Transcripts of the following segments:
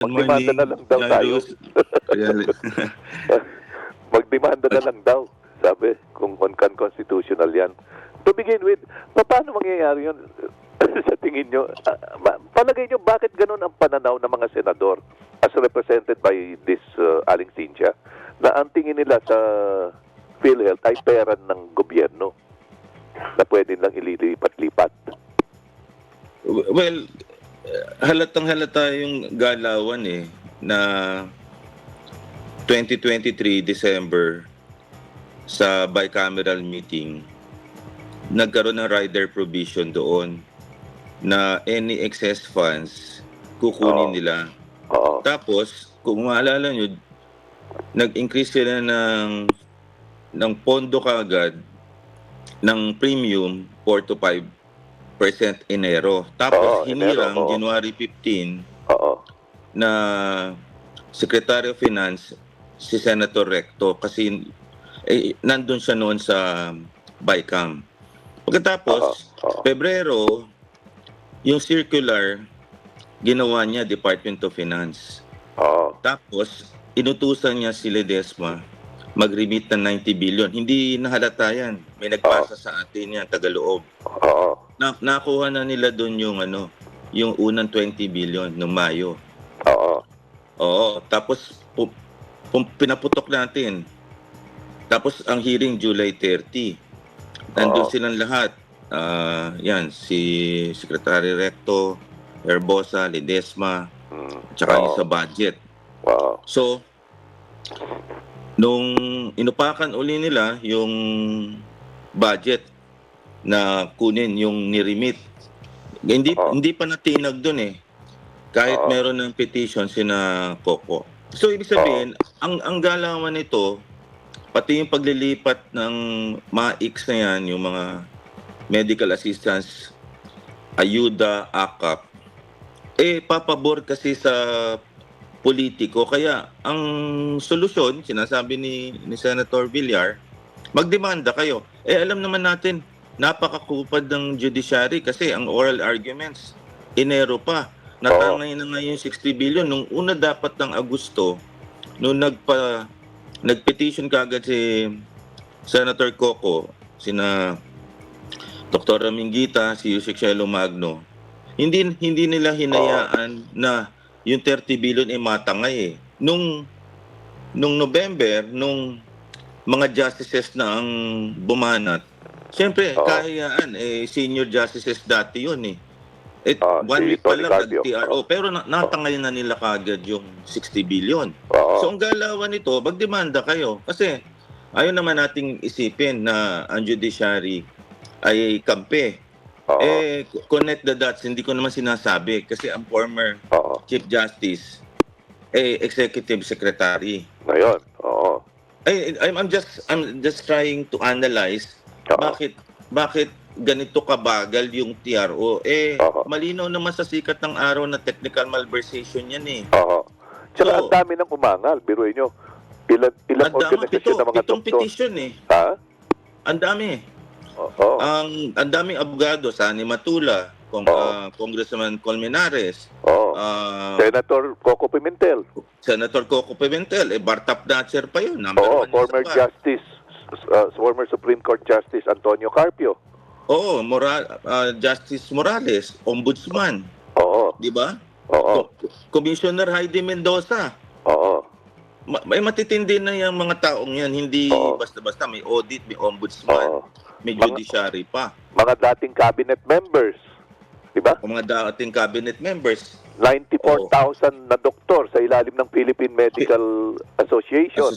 Good Magdemanda na morning, lang daw tayo. Jairus. Kaya- Magdemanda na lang daw, sabi, kung unconstitutional yan. To begin with, paano mangyayari yun sa tingin nyo? Palagay nyo, bakit ganun ang pananaw ng mga senador as represented by this Aling Cynthia, na ang tingin nila sa PhilHealth ay pera ng gobyerno na pwede lang ililipat-lipat? Well, halatang halata yung galawan na 2023 December sa bicameral meeting, nagkaroon ng rider provision doon na any excess funds kukunin nila. Oo. Tapos, kung maalala nyo, nag-increase sila ng pondo kaagad ng premium 4 to 5% Enero. Tapos, Oo, Enero, hinirang oo. January 15 Oo. na Secretary of Finance si Senator Recto kasi nandun siya noon sa BICAM. Pagkatapos, Oo. Pebrero, yung circular, ginawa niya Department of Finance. Oo. Tapos, inutusan niya si Ledesma mag-remit ng 90 billion. Hindi nahalata yan. May nagpasa sa atin yan, Tagaloob. Oo. Nakuha na nila doon yung unang 20 billion noong Mayo. Oo. Oo, tapos pinaputok natin. Tapos ang hearing July 30. Nandun Oo. silang lahat. Yan, si Secretary Recto, Herbosa, Ledesma, tsaka yung sa budget. Oo. So, nung inupakan uli nila yung budget na kunin yung ni-remit, hindi pa natinag dun kahit meron ng petition sina Coco. So, ibig sabihin, ang galawan nito, pati yung paglilipat ng MAIX na yan, yung mga medical assistance, ayuda, AKAP, papabor kasi sa politiko. Kaya ang solusyon, sinasabi ni Senator Villar, magdemanda kayo. Alam naman natin, napakakupad ng judiciary kasi ang oral arguments, Enero pa. Natangay na nga yung 60 billion. Nung una dapat ng Agosto, nung nag-petition kaagad si Senator Coco, sina Dr. Raminguita, si Yusek Cielo Magno, hindi nila hinayaan na yung 30 billion matangay Nung November, nung mga justices na ang bumanat, siyempre, kahayaan, senior justices dati yun 1 week pa lang nag-TRO, pero natangay na nila kagad yung 60 billion. So ang galawan nito, magdemanda kayo. Kasi ayaw naman nating isipin na ang judiciary ay kampe. Connect the dots, hindi ko naman sinasabi. Kasi ang former Chief Justice, Executive Secretary. Ngayon, oo. I'm just trying to analyze bakit ganito kabagal yung TRO. Malinaw naman sa sikat ng araw na technical malversation yan Oo. Tsaka ang dami ng umangal, biruin nyo. Ilang organisasyon ng mga pitong doktor. petition Ha? Ang dami. Oo. Ang daming abogado, Sani Matula, Congressman Colmenares, Senator Coco Pimentel. Senator Coco Pimentel, Bartap Datcher pa yun. Former Justice, former Supreme Court Justice Antonio Carpio. Justice Morales, Ombudsman. Oo. Di ba? Oo. Commissioner Heidi Mendoza. Oo. May matitindi na yung mga taong yan. Hindi basta-basta. May audit, may ombudsman, may judiciary pa. Mga dating cabinet members. Di ba? Mga dating cabinet members. 94,000 na doktor sa ilalim ng Philippine Medical Association.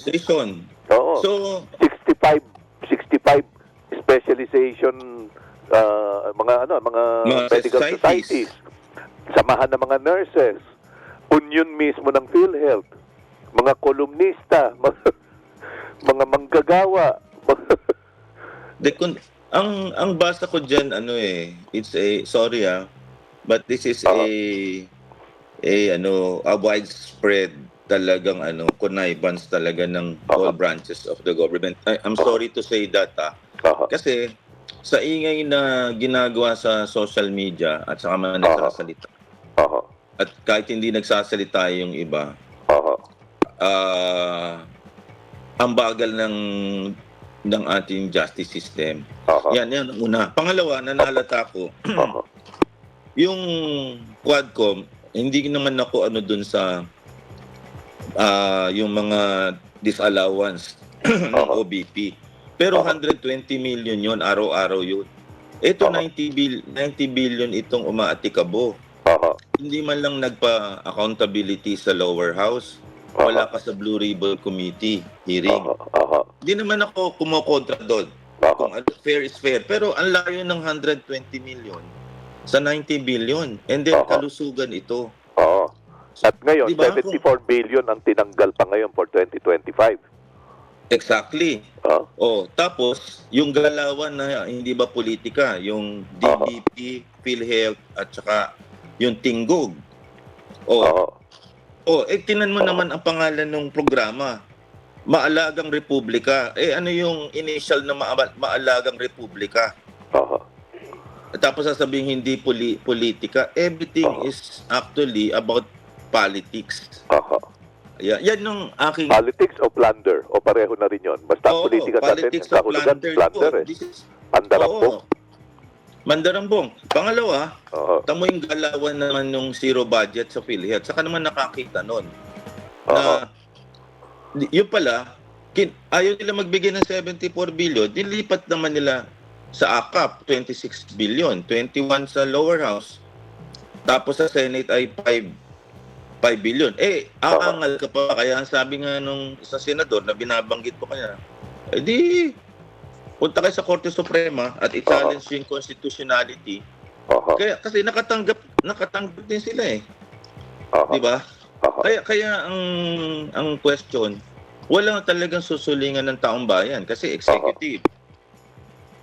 Oo. So, 65 specialization mga medical societies. Samahan ng mga nurses, union mismo ng PhilHealth, mga kolumnista, mga manggagawa. ang basa ko diyan it's sorry but this is a widespread talagang connivance talaga ng all branches of the government. I'm sorry to say that kasi sa ingay na ginagawa sa social media at sa mga nagsasalita, at kahit hindi nagsasalita yung iba, Oho. ang bagal ng ating justice system. Oho. Yan ang una. Pangalawa, nanalata ko, Oho. yung Quadcom, hindi naman ako dun sa yung mga disallowance ng Oo. OBP. Pero Oo. 120 million yon, araw-araw yun. Ito, Oo. 90 billion itong umaatikabo. Oho. Hindi man lang nagpa-accountability sa lower house. Wala pa sa Blue Ribbon Committee hearing. Oho. Oho. Hindi naman ako kumokontra doon. Oho. Kung fair is fair. Pero ang layo ng 120 million sa 90 billion. And then Oo. kalusugan ito. Oo. At ngayon, Di ba? 74 billion ang tinanggal pa ngayon for 2025. Exactly. Oh. Tapos, yung galawan na hindi ba politika, yung DBP, PhilHealth, at saka yung Tinggog. Oo. Tinan mo naman ang pangalan ng programa. Maalagang Republika. Ano yung initial na Maalagang Republika? Oo. Tapos sasabihin hindi politika. Everything is actually about politics. Oo. Yan yung aking... Politics o plunder? O pareho na rin yun? Basta Oo, politika sa atin, politics yung o kahulugan, plunder. plunder eh. This is... Pandarambong. Mandarambong. Pangalawa, Oo. tamo yung galawan naman ng zero budget sa PhilHealth. Saka naman nakakita nun. Oo. Na, yun pala, ayaw nila magbigay ng 74 billion, nilipat naman nila sa AKAP, 26 billion. 21 sa lower house. Tapos sa Senate ay 5 billion. Aangal ka pa. Kaya ang sabi nga nung sa senador na binabanggit ko kaya, di, punta kayo sa Korte Suprema at i-challenge yung constitutionality. Oo. Kasi nakatanggap din sila eh. Oo. Di ba? Oo. Kaya ang question, wala talagang susulingan ng taong bayan kasi executive,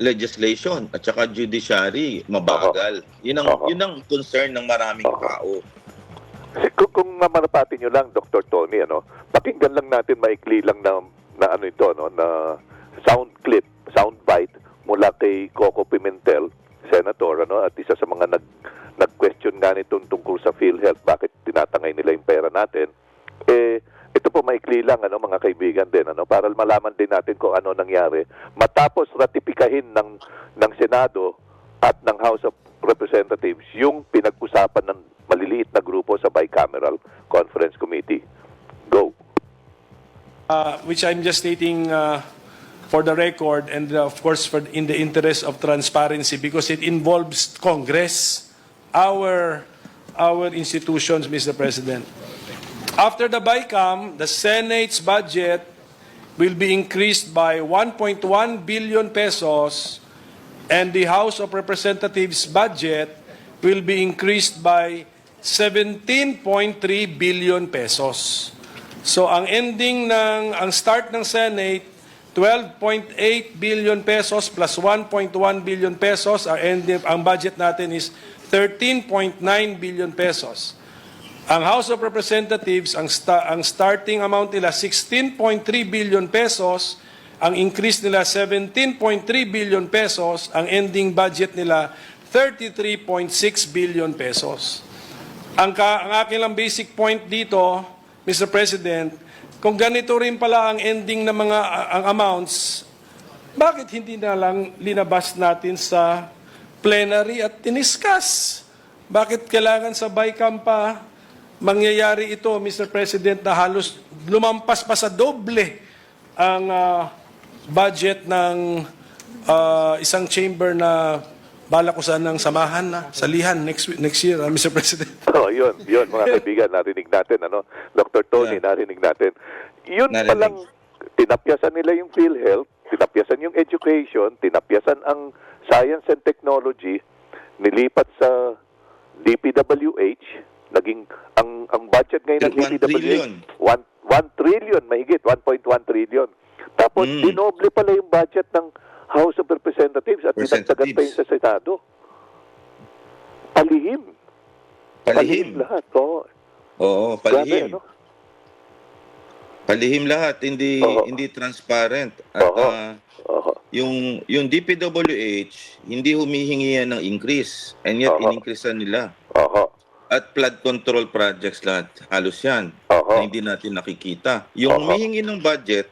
legislation at saka judiciary mabagal. Yun ang concern ng maraming tao. Kung mamarapatin nyo lang, Dr. Tony, pakinggan lang natin maikli lang na ano ito, na sound clip, sound bite mula kay Coco Pimentel, Senator, at isa sa mga nag-question nga nitong tungkol sa PhilHealth, bakit tinatangay nila yung pera natin. Ito po maikli lang, mga kaibigan din, para malaman din natin kung ano nangyari. Matapos ratipikahin ng Senado at ng House of Representatives yung pinag-usapan ng maliliit na grupo sa Bicameral Conference Committee. Go. Which I'm just stating for the record and of course in the interest of transparency because it involves Congress, our institutions, Mr. President. After the BICAM, the Senate's budget will be increased by 1.1 billion pesos and the House of Representatives budget will be increased by 17.3 billion pesos. So ang start ng Senate, 12.8 billion pesos plus 1.1 billion pesos. Ang budget natin is 13.9 billion pesos. Ang House of Representatives, ang starting amount nila 16.3 billion pesos, ang increase nila 17.3 billion pesos, ang ending budget nila 33.6 billion pesos. Ang aking lang basic point dito, Mr. President, kung ganito rin pala ang ending ng mga ang amounts, bakit hindi na lang linabas natin sa plenary at tiniskas? Bakit kailangan sa BICAM pa mangyayari ito, Mr. President, na halos lumampas pa sa doble ang budget ng isang chamber na bala ko sanang samahan na, salihan next year, Mr. President. Yun, mga kaibigan, narinig natin, Dr. Tony, narinig natin. Yun Narinig. palang, tinapyasan nila yung PhilHealth, tinapyasan yung education, tinapyasan ang science and technology, nilipat sa DPWH, naging, ang budget ngayon ng 1 trillion. DPWH, 1 trillion, mahigit, 1.1 trillion. Tapos, dinoble pala yung budget ng House of Representatives at dinagdagan pa yung sa Senado. Palihim. Palihim. Lahat. Oo, palihim. Grabe, Palihim lahat, hindi transparent. At yung DPWH, hindi humihingi yan ng increase. And yet, in-increasean nila. At flood control projects lahat, halos yan, Oho. na hindi natin nakikita. Yung Oho. humihingi ng budget,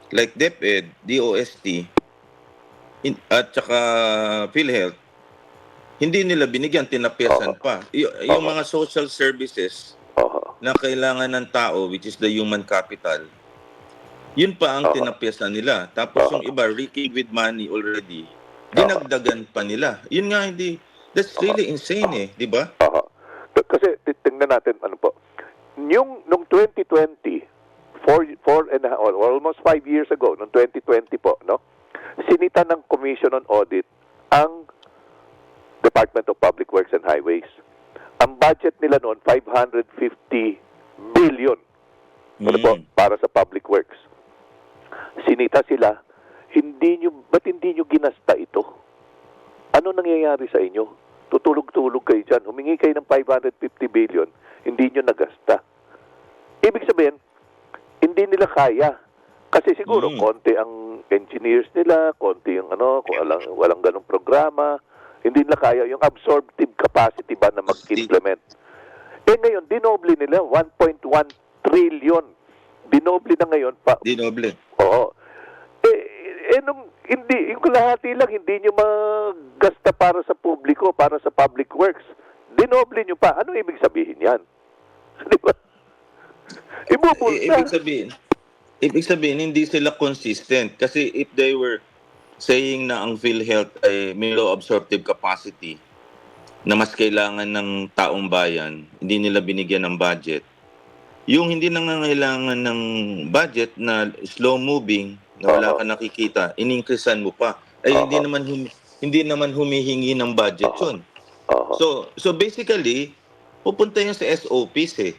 like DepEd, DOST, at saka PhilHealth, hindi nila binigyan, tinapyasan pa. Yung mga social services Oho. na kailangan ng tao, which is the human capital, yun pa ang tinapyasan nila. Tapos yung iba, reeking with money already, dinagdagan pa nila. Yun nga, hindi, that's really insane eh, di ba? Aha. Kasi tingnan natin ano po. Nung 2020, almost 5 years ago, nung 2020 po, no? Sinita ng Commission on Audit ang Department of Public Works and Highways. Ang budget nila noon 550 billion. Ano po, para sa public works. Sinita sila, ba't hindi nyo ginasta ito? Ano nangyayari sa inyo? Tutulog-tulog kayo dyan. Humingi kayo ng 550 billion, hindi nyo nagasta. Ibig sabihin, hindi nila kaya. Kasi siguro, konti ang engineers nila, konti yung kung walang ganong programa, hindi nila kaya yung absorptive capacity ba na mag-implement. Eh ngayon, dinoble nila, 1.1 trillion. Dinoble na ngayon pa. Dinoble. Oo. Yung kalahati lang, hindi nyo magasta para sa publiko, para sa public works. Dinoble nyo pa. Ano ibig sabihin yan? Di ba? Ibubulsa. Ibig sabihin, hindi sila consistent. Kasi if they were saying na ang PhilHealth ay may low absorptive capacity, na mas kailangan ng taong bayan, hindi nila binigyan ng budget. Yung hindi nangangailangan ng budget na slow-moving, na wala ka nakikita, in-increasean mo pa. Ay hindi naman humihingi ng budget yun. So basically, pupunta yun sa SOPs eh.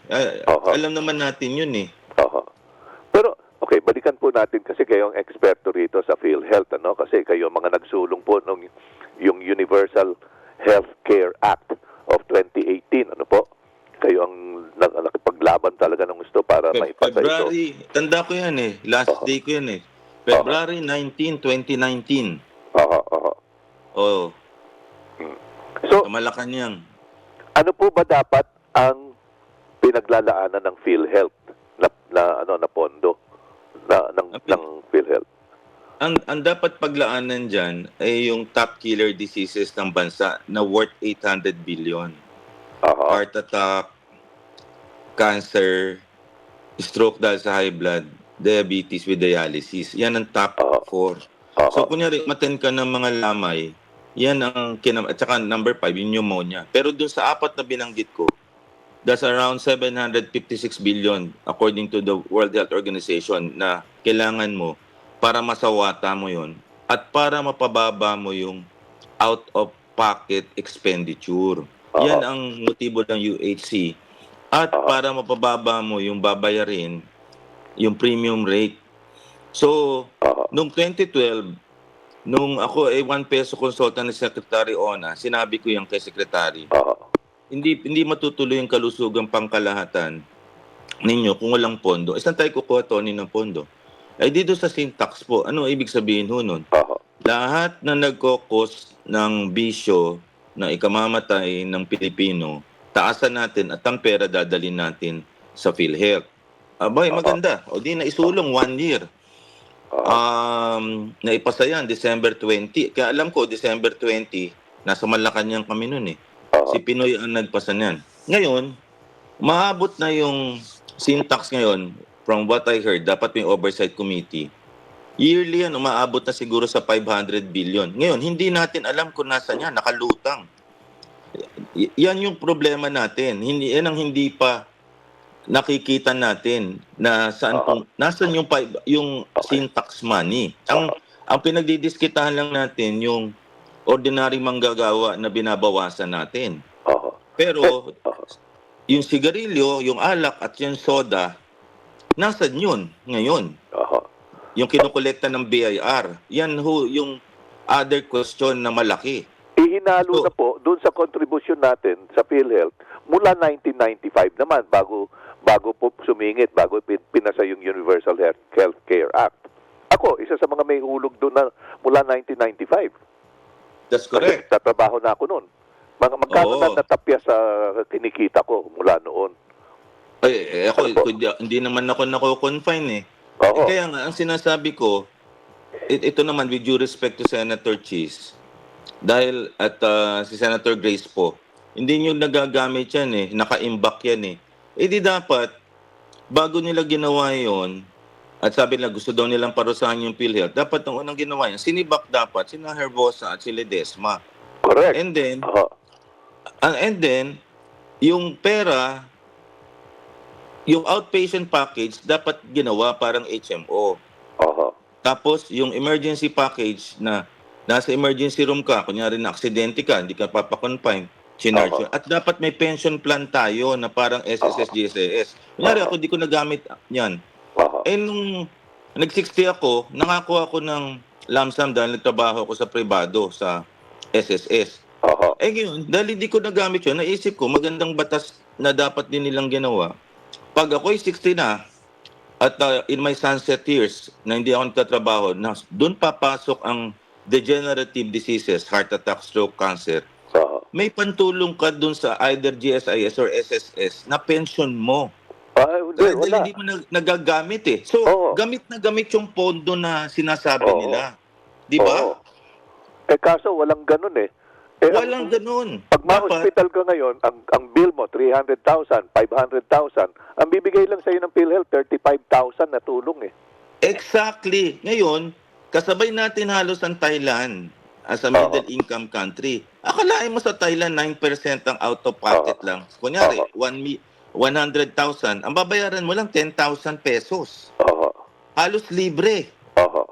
Alam naman natin yun eh. Pero, okay, balikan po natin kasi kayo ang eksperto rito sa PhilHealth, ano? Kasi kayo mga nagsulong po nung yung Universal Healthcare Act of 2018, ano po? Kayo ang nakipaglaban talaga ng gusto para maipasa ito. February, tanda ko yan eh. Last day ko yan eh. February 19, 2019. Oo. So, sa Malacanang. ano po ba dapat ang pinaglalaanan ng PhilHealth na pondo ng PhilHealth? Ang dapat paglaanan dyan ay yung top killer diseases ng bansa na worth 800 billion. Heart attack, cancer, stroke dahil sa high blood, diabetes with dialysis. Yan ang top 4. So, kunyari, maten ka ng mga lamay, yan ang at saka number 5, yung pneumonia. Pero dun sa apat na binanggit ko, that's around 756 billion according to the World Health Organization na kailangan mo para masawata mo yon at para mapababa mo yung out-of-pocket expenditure. Yan ang motibo ng UHC. At para mapababa mo yung babayarin, yung premium rate. So, noong 2012, nung ako ay 1 peso consultant ni Secretary Ona, sinabi ko yan kay Secretary, hindi matutuloy yung kalusugang pangkalahatan ninyo kung walang pondo. Saan tayo kukuha, Tony, ng pondo? Ay dito sa syntax po, ano ibig sabihin ho nun? Lahat na nagkokos ng bisyo na ikamamatay ng Pilipino, taasan natin at ang pera dadalhin natin sa PhilHealth. Abay, maganda. O di na isulong 1 year. Naipasa yan, December 20. Kaya alam ko, December 20, nasa Malacanang kami nun eh. Si Pinoy ang nagpasa niyan. Ngayon, maabot na yung syntax ngayon, from what I heard, dapat may oversight committee. Yearly yan, umaabot na siguro sa 500 billion. Ngayon, hindi natin alam kung nasa niya, nakalutang. Yan yung problema natin. Yan ang hindi pa nakikita natin na nasan yung syntax money. Ang pinagdidiskitahan lang natin yung ordinary manggagawa na binabawasan natin. Pero yung sigarilyo, yung alak at yung soda, nasan yun ngayon? Yung kinukolekta ng BIR. Yan yung other question na malaki. Ihinalo na po doon sa contribution natin sa PhilHealth mula 1995 naman bago po sumingit, bago pinasa yung Universal Healthcare Act. Ako, isa sa mga may hulog doon na mula 1995. That's correct. Kasi tatrabaho na ako noon. Magkano Oo. na natapya sa kinikita ko mula noon? Ako, Ano po? hindi naman ako nako-confine eh. Oo. Kaya nga, ang sinasabi ko, ito naman with due respect to Senator Cheese, dahil at si Senator Grace po, hindi nyo nagagamit yan eh, naka-imbak yan eh. Di dapat, bago nila ginawa yon at sabi nila gusto daw nilang parusahan yung PhilHealth, dapat ang unang ginawa yan, sinibak dapat, sina Herbosa at si Ledesma. Correct. And then, Oo. yung pera, yung outpatient package, dapat ginawa parang HMO. Oo. Tapos, yung emergency package na nasa emergency room ka, kunyari na aksidente ka, hindi ka papakonfine, chinarge. Oo. At dapat may pension plan tayo na parang SSS, GSAS. Kunyari ako, di ko nagamit yan. Oo. Nung nag-60 ako, nangako ako ng lump sum dahil nagtrabaho ako sa privado, sa SSS. Oo. Ngayon, dahil hindi ko nagamit yun, naisip ko, magandang batas na dapat din nilang ginawa. Pag ako'y 60 na, at in my sunset years, na hindi ako nagtatrabaho, doon papasok ang degenerative diseases, heart attack, stroke, cancer. Oo. May pantulong ka doon sa either GSIS or SSS na pension mo. Hindi, Dahil wala. hindi mo nagagamit eh. So, Oo. gamit na gamit yung pondo na sinasabi Oo. nila. Di ba? Oo. Kaso walang ganun eh. Walang ganun. Pag ma-hospital ka ngayon, ang bill mo, 300,000, 500,000, ang bibigay lang sa'yo ng PhilHealth, 35,000 na tulong eh. Exactly. Ngayon, kasabay natin halos ang Thailand as a middle income country. Akalain mo sa Thailand, 9% ang out of pocket lang. Kunyari, 100,000. Ang babayaran mo lang 10,000 pesos. Oo. Halos libre. Oo.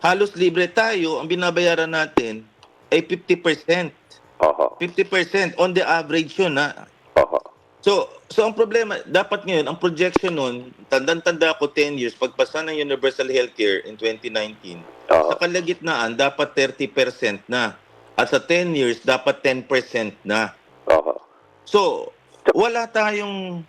Halos libre tayo. Ang binabayaran natin ay 50%. Oo. 50% on the average yun. Ha? Oo. So ang problema, dapat ngayon, ang projection nun, tandang-tanda ko 10 years, pagpasa ng Universal Healthcare in 2019, Oo. sa kalagitnaan, dapat 30% na. At sa 10 years, dapat 10% na. Oo. So, wala tayong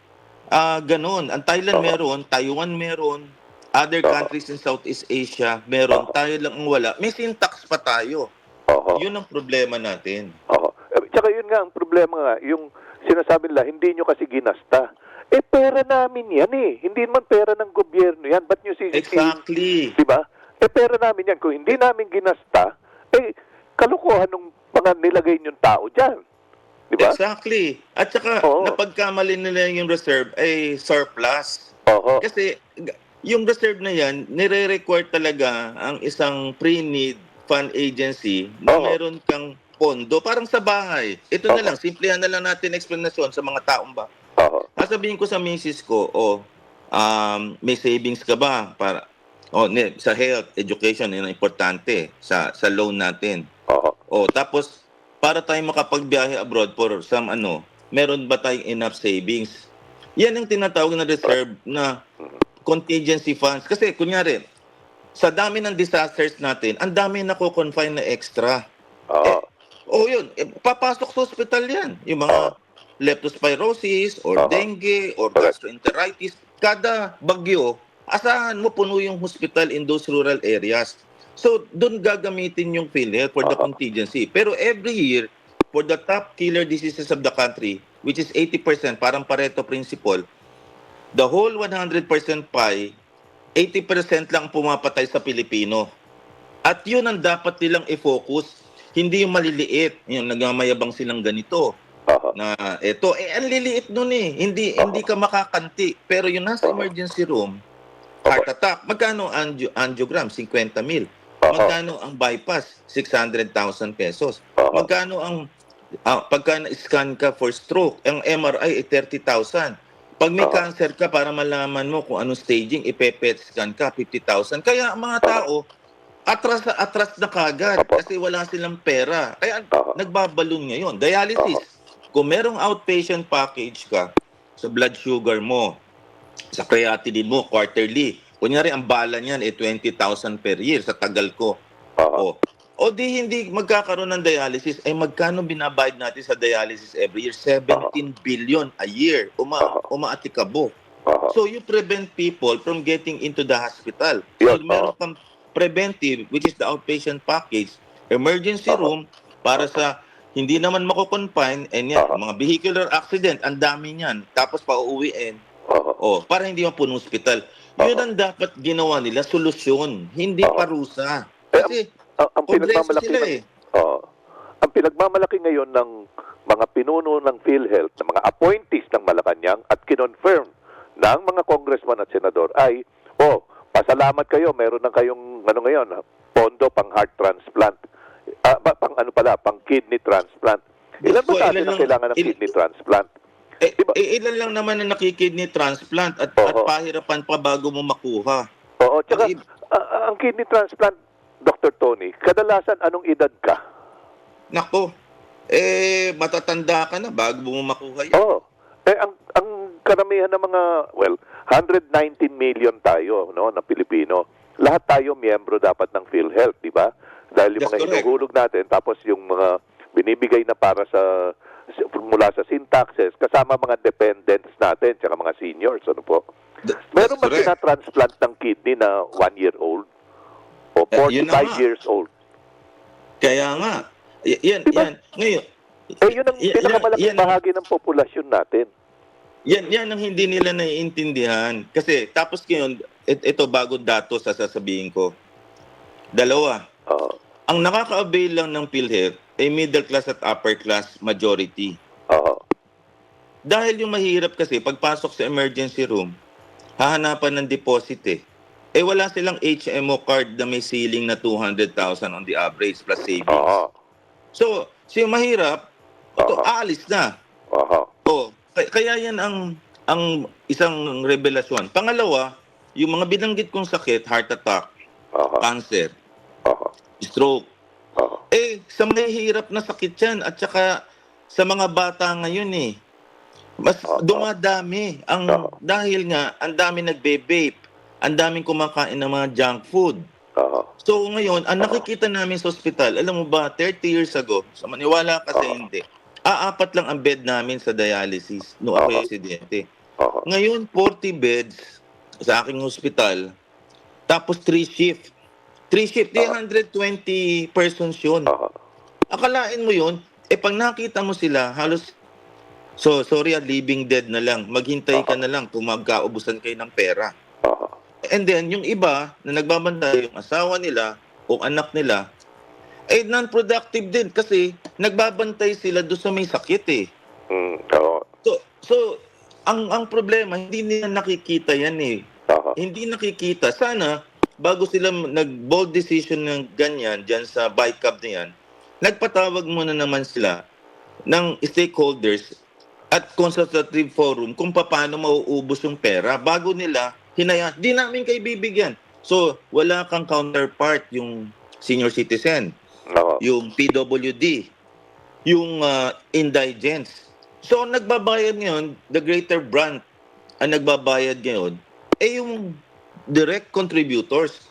ganun. Ang Thailand meron, Taiwan meron, other countries in Southeast Asia meron, tayo lang ang wala. May syntax pa tayo. Oo. Yun ang problema natin. Oo. Tsaka yun nga, ang problema nga, yung sinasabi nila, hindi nyo kasi ginasta. Pera namin yan eh. Hindi naman pera ng gobyerno yan. Ba't nyo Exactly. Di ba? Pera namin yan. Kung hindi namin ginasta, kalukuhan ng mga nilagay nyong tao dyan. Di ba? Exactly. At saka, napagkamali nila yung reserve ay surplus. Oo. Kasi, yung reserve na yan, nire-require talaga ang isang pre-need fund agency na meron kang pondo. Parang sa bahay. Ito na lang, simplihan na lang natin explanation sa mga taong ba. Sasabihin ko sa misis ko, may savings ka ba? Sa health, education, yun ang importante sa loan natin. Tapos, para tayo makapagbiyahe abroad for some meron ba tayong enough savings? Yan ang tinatawag na reserve na contingency funds. Kasi, kunyari, sa dami ng disasters natin, ang dami nako-confine na extra. Yun. Papasok sa hospital yan. Yung mga leptospirosis or dengue or gastroenteritis. Kada bagyo, asahan mo puno yung hospital in those rural areas. So, doon gagamitin yung PhilHealth for the contingency. Pero every year, for the top killer diseases of the country, which is 80%, parang Pareto principle, the whole 100% pie, 80% lang pumapatay sa Pilipino. At yun ang dapat nilang i-focus. Hindi yung maliliit. Yung nagmamayabang silang ganito. Na eto, ang liliit nun eh. Hindi ka makakanti. Pero yung nasa emergency room, heart attack, magkano ang angiogram? 50 mil. Magkano ang bypass? 600,000 pesos. Magkano ang pagka na-scan ka for stroke, ang MRI ay 30,000. Pag may cancer ka, para malaman mo kung anong staging, ipe-PET scan ka, 50,000. Kaya ang mga tao, atras na kagad kasi wala silang pera. Kaya nagbabalon ngayon. Dialysis. Kung merong outpatient package ka sa blood sugar mo, sa creatinine mo, quarterly, kunyari ang bala niyan 20,000 per year sa tagal ko. Di hindi magkakaroon ng dialysis, ay magkano binabayad natin sa dialysis every year? 17 billion a year. Umaatikabo. So you prevent people from getting into the hospital. So meron kang preventive, which is the outpatient package, emergency room, para sa hindi naman mako-confine, and yan, Oo. mga vehicular accident, ang dami niyan. Tapos pauuwiin, Oo. para hindi mapunong ospital. Yun Oo. ang dapat ginawa nila, solusyon, hindi Oo. parusa. Eh, Kasi, ang progreso pinagmamalaki sila ng, eh. Oo. Ang pinagmamalaki ngayon ng mga pinuno ng PhilHealth, ng mga appointees ng Malacanang at kinonfirm ng mga congressman at senador ay, pasalamat kayo, meron na kayong ngayon, pondo pang heart transplant. Pang kidney transplant. Ilan ba Diyos ko, sa atin ang kailangan ng kidney transplant? Diba? Ilan lang naman na nakikidney transplant at Oo. pahirapan pa bago mo makuha. Oo, tsaka Ang ang kidney transplant, Dr. Tony, kadalasan anong edad ka? Nako, matatanda ka na bago mo makuha yan. Oo. Ang karamihan ng mga, 119 million tayo, no, na Pilipino. Lahat tayo miyembro dapat ng PhilHealth, di ba? Dahil yung That's mga correct. inuhulog natin, tapos yung mga binibigay na para mula sa sin taxes, kasama mga dependents natin, tsaka mga seniors, ano po? Meron ba That's correct. transplant ng kidney na 1-year-old? O Yun na 45 nga. years old? Kaya nga, yan, Diba? yan. Ngayon, Yun ang pinakamalaking bahagi ng populasyon natin. yan ang hindi nila naiintindihan. Kasi tapos ngayon, ito bagong datos sa sasabihin ko. Dalawa. Oo. Ang nakaka-avail lang ng PhilHealth ay middle class at upper class majority. Oo. Dahil yung mahirap kasi, pagpasok sa emergency room, hahanapan ng deposit eh. Wala silang HMO card na may ceiling na 200,000 on the average plus savings. Oo. So, yung mahirap, Oo. aalis na. Oo. Kaya yan ang isang revelasyon. Pangalawa, yung mga binanggit kong sakit, heart attack, Oo. cancer, Oo. stroke, Oo. sa mahihirap na sakit yan at saka sa mga bata ngayon mas dumadami dahil nga ang dami nagbe-vape, ang daming kumakain ng mga junk food. Oo. So ngayon, ang nakikita namin sa ospital, alam mo ba, 30 years ago, sa maniwala ka sa hindi, 4 lang ang bed namin sa dialysis no ako residente. Oo. Ngayon, 40 beds sa aking ospital, tapos 3 shift. 3 shift, 320 persons yun. Oo. Akalain mo yun, pag nakita mo sila, halos, sorry, living dead na lang. Maghintay ka na lang kung magkaubusan kayo ng pera. Oo. And then, yung iba na nagbabantay, yung asawa nila o anak nila, non-productive din kasi nagbabantay sila doon sa may sakit Oo. So, ang problema, hindi nila nakikita yan Oo. Hindi nakikita. Sana, bago sila nag-bold decision ng ganyan, dyan sa BICAP na yan, nagpatawag muna naman sila ng stakeholders at consultative forum kung paano mauubos yung pera bago nila hinayaan. Di namin kayo bibigyan. So, wala kang counterpart yung senior citizen, Oo. yung PWD, yung indigents. So, ang nagbabayad ngayon, the greater branch, ang nagbabayad ngayon, yung direct contributors.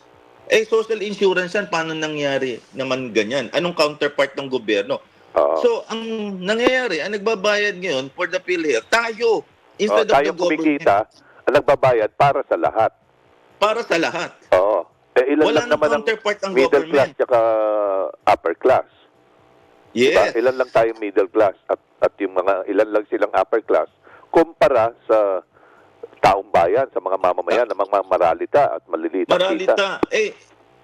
Social insurance yan, paano nangyari naman ganyan? Anong counterpart ng gobyerno? Oo. So, ang nangyayari, ang nagbabayad ngayon for the PhilHealth, tayo, instead of the Tayong government, kumikita, ang nagbabayad para sa lahat. para sa lahat. Oo. Ilan Wala lang nang naman ang counterpart ang middle class government. tsaka upper class. Diba? Yes. Ilan lang tayong middle class at yung mga ilan lang silang upper class kumpara sa taong bayan, sa mga mamamayan, ng mga maralita at maliliit na kita. Maralita,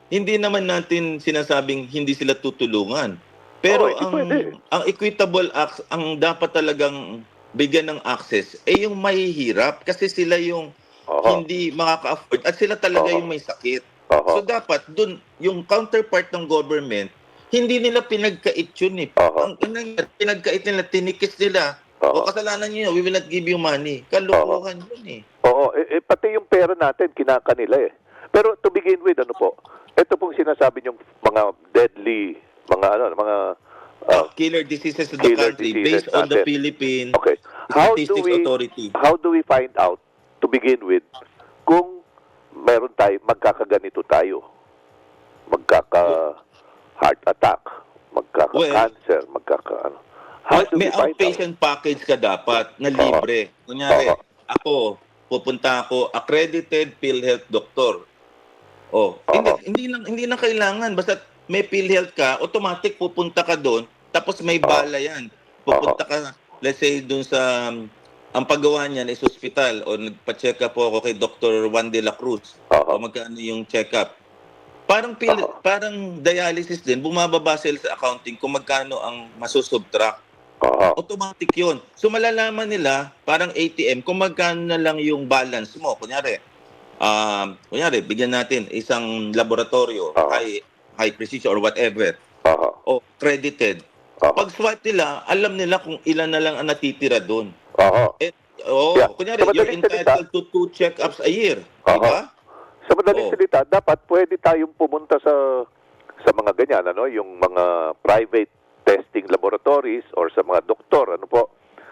hindi naman natin sinasabing hindi sila tutulungan. Pero Oo, hindi pwede. ang equitable acts, ang dapat talagang bigyan ng access, yung mahihirap kasi sila yung Oo. hindi makaka-afford at sila talaga Oo. yung may sakit. Oo. So dapat dun yung counterpart ng government, hindi nila pinagkait yun Oo. Ang pinagkait nila, tinikis nila. Oo. O kasalanan niyo, we will not give you money. Kalokohan yun Oo, pati yung pera natin kinakanila Pero to begin with, ano po? Ito pong sinasabi yung mga deadly, mga Killer diseases of the killer country diseases based on the natin. Philippine Okay. Statistics Authority. How do we find out to begin with kung meron magkakaganito tayo? Magkaka-heart attack, magkaka-cancer, How do May we find out? outpatient package ka dapat na libre. Kunyari, Oo. ako, pupunta ako, accredited PhilHealth doctor. Oo. Hindi na kailangan. Basta may PhilHealth ka, automatic pupunta ka doon, Tapos may bala yan. Pupunta ka, let's say, dun sa, ang paggawa niyan is hospital o nagpa-check up po ako kay Dr. Juan de la Cruz o magkano yung check-up. Parang dialysis din, bumababa sila sa accounting kung magkano ang masusubtract. Automatic yun. So malalaman nila, parang ATM, kung magkano na lang yung balance mo. Kunyari, bigyan natin isang laboratorio, high precision or whatever, o credited. Pag swipe nila, alam nila kung ilan na lang ang natitira doon. Kunyari, you're entitled to 2 check-ups a year. Diba? Sa madaling salita, dapat pwede tayong pumunta sa mga ganyan, yung mga private testing laboratories or sa mga doktor,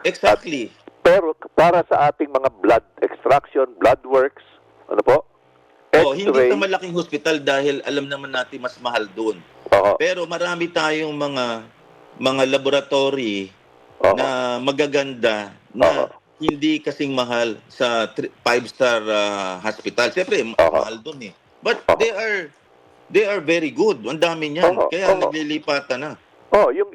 Exactly. Pero para sa ating mga blood extraction, blood works, hindi sa malaking hospital dahil alam naman natin mas mahal doon. Pero marami tayong mga laboratory na magaganda na hindi kasing mahal sa 5-star hospital. Siyempre, mahal doon eh. But they are very good. Ang dami niyan. Kaya naglilipatan na. Yung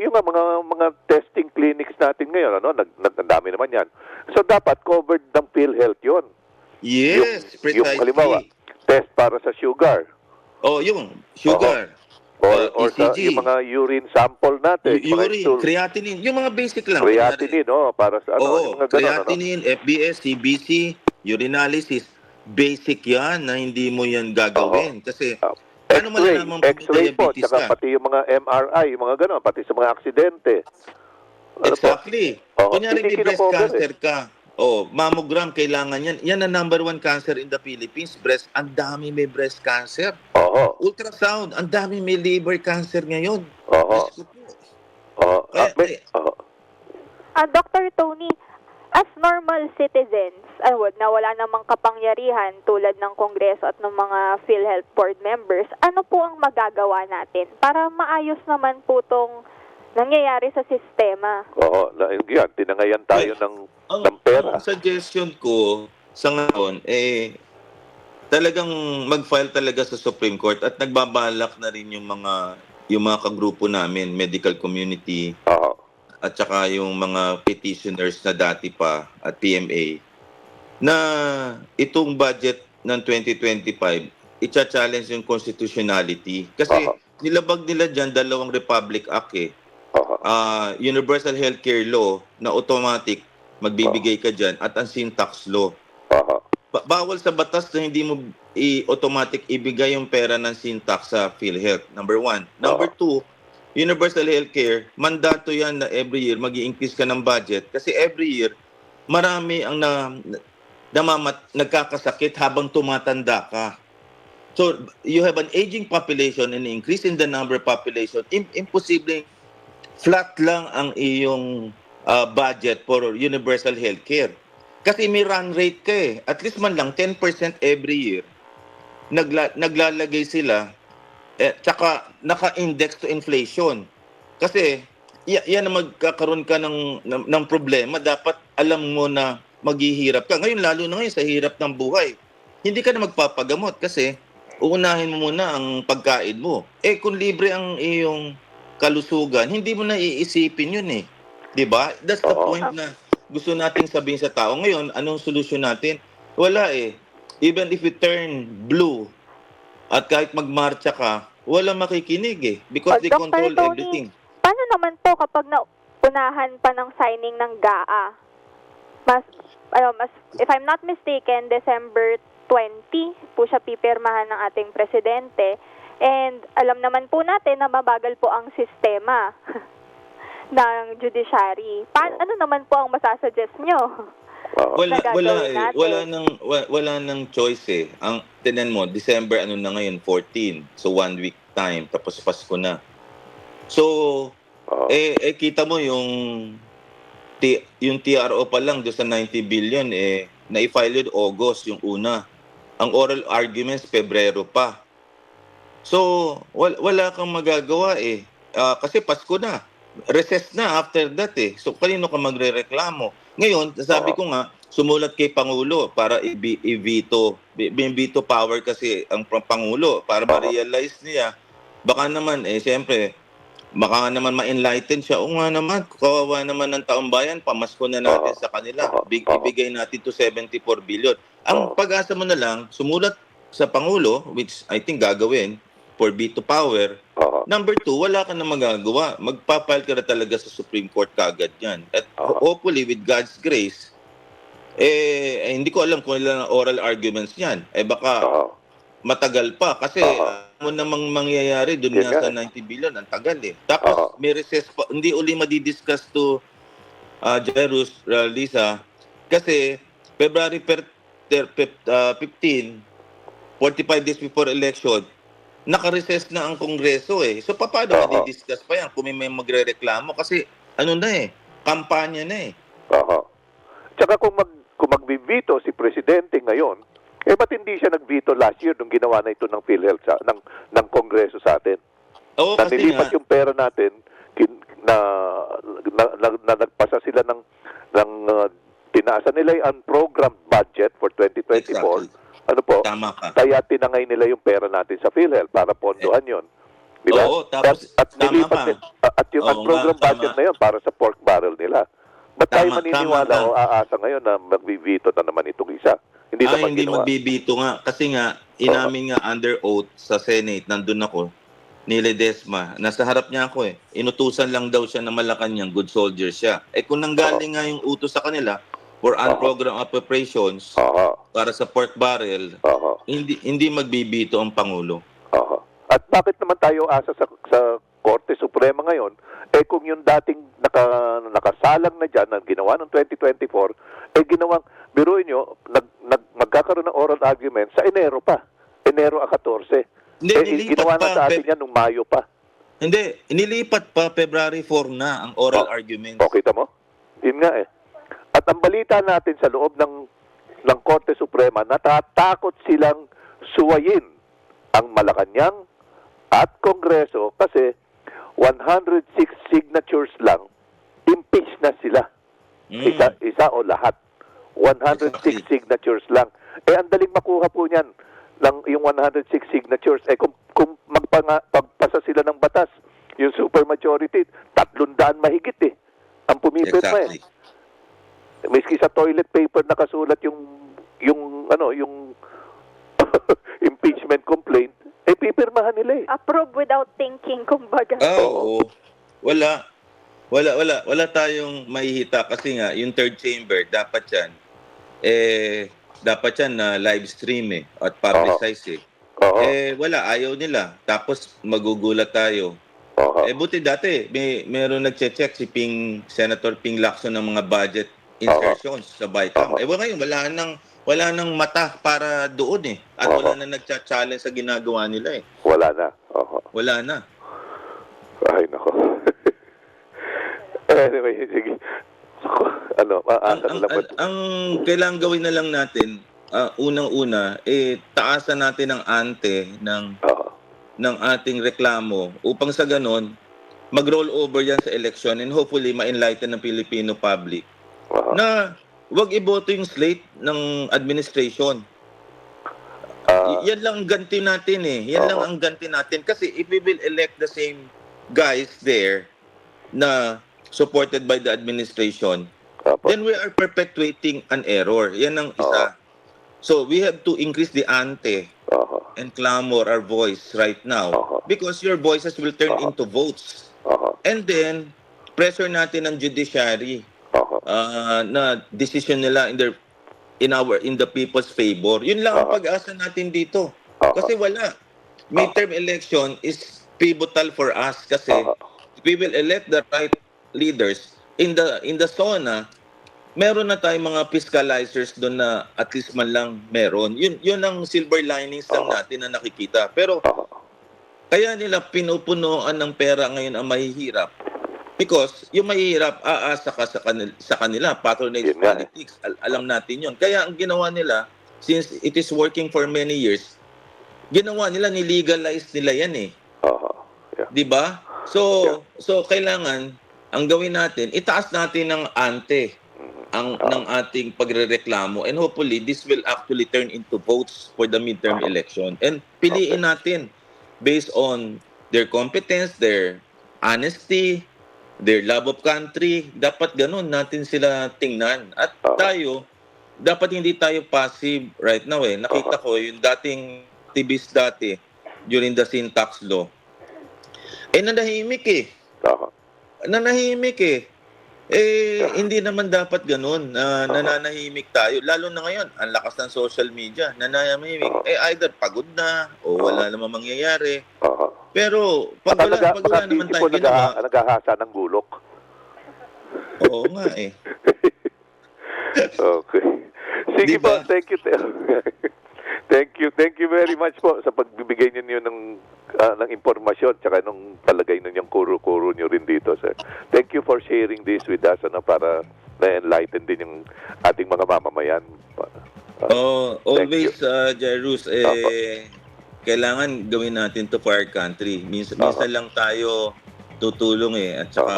mga testing clinics natin ngayon, ang dami naman yan. So dapat covered ng PhilHealth 'yon. Yes, precisely. Yung halimbawa, test para sa sugar. Yung sugar. Or sa ECG. yung mga urine sample natin. Urine, creatinine, yung mga basic lang. Creatinine, para sa yung mga ganun, creatinine, FBS, CBC, urinalysis, basic yan na hindi mo yan gagawin. Kasi, paano malalaman kung X-ray po, diabetes tsaka ka? pati yung mga MRI, yung mga ganun, pati sa mga aksidente. Exactly. Kunyari may Hindi breast kino-cover cancer ka. Mammogram, kailangan yan. Yan ang number 1 cancer in the Philippines. Breast, ang dami may breast cancer. Ultrasound, ang dami may liver cancer ngayon. Diyos ko po. Dr. Tony, as normal citizens, na wala namang kapangyarihan tulad ng Kongreso at ng mga PhilHealth board members, ano po ang magagawa natin para maayos naman po itong nangyayari sa sistema? Yan, tinangayan tayo ng pera. Ang suggestion ko sa ngayon, talagang mag-file talaga sa Supreme Court at nagbabalak na rin yung mga kagrupo namin, medical community, at saka yung mga petitioners na dati pa at PMA, na itong budget ng 2025, i-challenge yung constitutionality. Kasi nilabag nila dyan 2 Republic Act Universal Healthcare Law na automatic magbibigay ka dyan at ang sin tax law. Bawal sa batas na hindi mo automatic ibigay yung pera ng sin tax sa PhilHealth. Number 1. Number 2, Universal Healthcare, mandato yan na every year mag-i-increase ka ng budget kasi every year marami ang nagkakasakit habang tumatanda ka. So, you have an aging population and increase in the number of population. Imposible flat lang ang iyong budget for universal healthcare. Kasi may run rate ka eh. At least man lang 10% every year. Naglalagay sila tsaka naka-index to inflation. Kasi yan na magkakaroon ka ng problema. Dapat alam mo na maghihirap ka. Ngayon, lalo na ngayon sa hirap ng buhay. Hindi ka na magpapagamot kasi uunahin mo muna ang pagkain mo. Kung libre ang iyong kalusugan, hindi mo na iisipin yun eh. Diba? That's the point na gusto nating sabihin sa tao. Ngayon, anong solusyon natin? Wala eh. Even if you turn blue at kahit magmarcha ka, wala makikinig eh. Because they control Dr. Tony, everything. Paano naman po kapag naunahan pa ng signing ng GAA? If I'm not mistaken, December 20 po siya pipirmahan ng ating presidente. And alam naman po natin na mabagal po ang sistema ng judiciary. Ano naman po ang masasuggest nyo? Wala nang choice eh. Ang tinan mo, December na ngayon, 14. So 1 week time tapos Pasko na. So kita mo yung TRO pa lang do sa 90 billion na-file yun August yung una. Ang oral arguments Pebrero pa. So wala kang magagawa eh. Kasi Pasko na. Recess na after that eh. So kanino ka magrereklamo? Ngayon, sabi ko nga, sumulat kay Pangulo para i-veto. Veto power kasi ang Pangulo para ma-realize niya. Baka naman siyempre baka naman ma-enlighten siya. O nga naman, kawawa naman ng taong bayan, pamasko na natin sa kanila. Ibigay natin to 74 billion. Ang pag-asa mo na lang, sumulat sa Pangulo, which I think gagawin, for veto power. Number 2, wala ka na magagawa. Magpapile ka na talaga sa Supreme Court kaagad yan. At hopefully, with God's grace, hindi ko alam kung ilan ang oral arguments yan. Baka matagal pa. Kasi ano namang mangyayari doon nga sa 90 billion, ang tagal eh. Tapos may recess pa, hindi uli madidiscuss to Jairus, Lisa, kasi February 15, 45 days before election, naka-recess na ang Kongreso eh. So paano madidiscuss pa yan kung may magre-reklamo? Kasi ano na eh, kampanya na eh. Tsaka kung magbibito si Presidente ngayon, ba't hindi siya nag-veto last year nung ginawa na ito ng PhilHealth ng Kongreso sa atin? Oo, kasi nilipat yung pera natin na nagpasa sila ng tinaasa nila yung unprogrammed budget for 2024. Exactly. Ano po? Tama ka. Kaya tinangay nila yung pera natin sa PhilHealth para pondohan yon. Di ba? Oo, tapos at tama ka. At yung unprogrammed budget na yun para sa pork barrel nila. Ba't tayo maniniwala o aasa ngayon na magbibito na naman itong isa? Hindi magbibito nga. Kasi nga, inamin nga under oath sa Senate, nandun ako, ni Ledesma, nasa harap niya ako eh. Inutusan lang daw siya na Malacanang, good soldier siya. Kung nanggaling nga yung utos sa kanila for unprogrammed appropriations para sa pork barrel, hindi magbibito ang Pangulo. At bakit naman tayo asa sa Korte Suprema ngayon, kung yung dating nakasalang na dyan, na ginawa ng 2024, ginawang, biruin nyo, magkakaroon ng oral argument sa Enero pa. Enero 14. Ginawa na sa atin yan nung Mayo pa. Hindi, inilipat pa, February 4 na ang oral arguments. Kita mo? Yun nga eh. At ang balita natin sa loob ng Korte Suprema, natatakot silang suwayin ang Malacanang at Kongreso kasi 106 signatures lang, impeach na sila. Isa o lahat. 106 signatures lang. Ang daling makuha po niyan ng yung 106 signatures. Kung magpasa sila ng batas, yung supermajority, 300 mahigit eh. Ang pumipirma eh. Miski sa toilet paper nakasulat yung impeachment complaint, pipirmahan nila eh. Approve without thinking, kumbaga. Oo. Wala tayong mahihita kasi nga yung third chamber dapat yan na live stream eh at publicize eh. Wala, ayaw nila. Tapos magugulat tayo. Buti dati meron nagche-check si Senator Ping Lacson ng mga budget insertions sa BICAM. Ngayon wala nang mata para doon eh. At wala na nagcha-challenge sa ginagawa nila eh. Wala na. Wala na. Ay, nako. Anyway, sige. Ang kailangan gawin na lang natin, unang-una, taasan natin ang ante ng ating reklamo upang sa ganon, mag-roll over yan sa election and hopefully ma-enlighten ng Filipino public na wag iboto yung slate ng administration. Yan lang ang ganti natin eh. Yan lang ang ganti natin. Kasi if we will elect the same guys there na supported by the administration, then we are perpetuating an error. Yan ang isa. So we have to increase the ante and clamor our voice right now because your voices will turn into votes. And then, pressure natin ang judiciary na decision nila in the people's favor. Yun lang ang pag-asa natin dito. Kasi wala. Midterm election is pivotal for us kasi we will elect the right leaders in the zona. Meron na tayong mga fiscalizers doon na at least man lang meron. Yun ang silver linings lang natin na nakikita. Pero kaya nila pinupunuan ng pera ngayon ang mahihirap. Because yung mahihirap, aasa ka sa kanila, patronage politics. Alam natin yun. Kaya ang ginawa nila, since it is working for many years, ginawa nila, nilegalize nila yan eh. Diba? So kailangan, ang gawin natin, itaas natin ng ante ng ating pagrereklamo and hopefully this will actually turn into votes for the midterm election. And piliin natin based on their competence, their honesty, their love of country. Dapat ganun natin sila tingnan. At tayo, dapat hindi tayo passive right now eh. Nakita ko yung dating activist dati during the sin tax law. Nanahimik eh. Aha. Nanahimik eh. Hindi naman dapat ganun. Nananahimik tayo. Lalo na ngayon, ang lakas ng social media. Nananahimik. Either pagod na o wala namang mangyayari. Aha. Pero pag wala naman tayong ginawa. Naghahasa ng bulok. Oo nga eh. Okay. Sige Diba? po, thank you. Thank you very much po sa pagbibigay niyo ng impormasyon tsaka nung palagay ninyong kuro-kuro niyo rin dito, sir. Thank you for sharing this with us para na-enlighten din yung ating mga mamamayan. Always, Jairus, kailangan gawin natin to for our country. Minsan lang tayo tutulong eh. At saka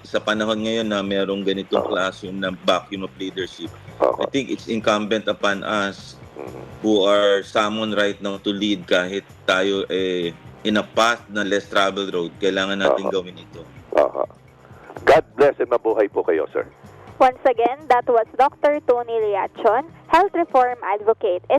sa panahon ngayon na merong ganitong classroom na vacuum of leadership, I think it's incumbent upon us who are summoned right now to lead kahit tayo in a path na less traveled road. Kailangan natin gawin ito. God bless and mabuhay po kayo, sir. Once again, that was Dr. Tony Liachon, Health Reform Advocate.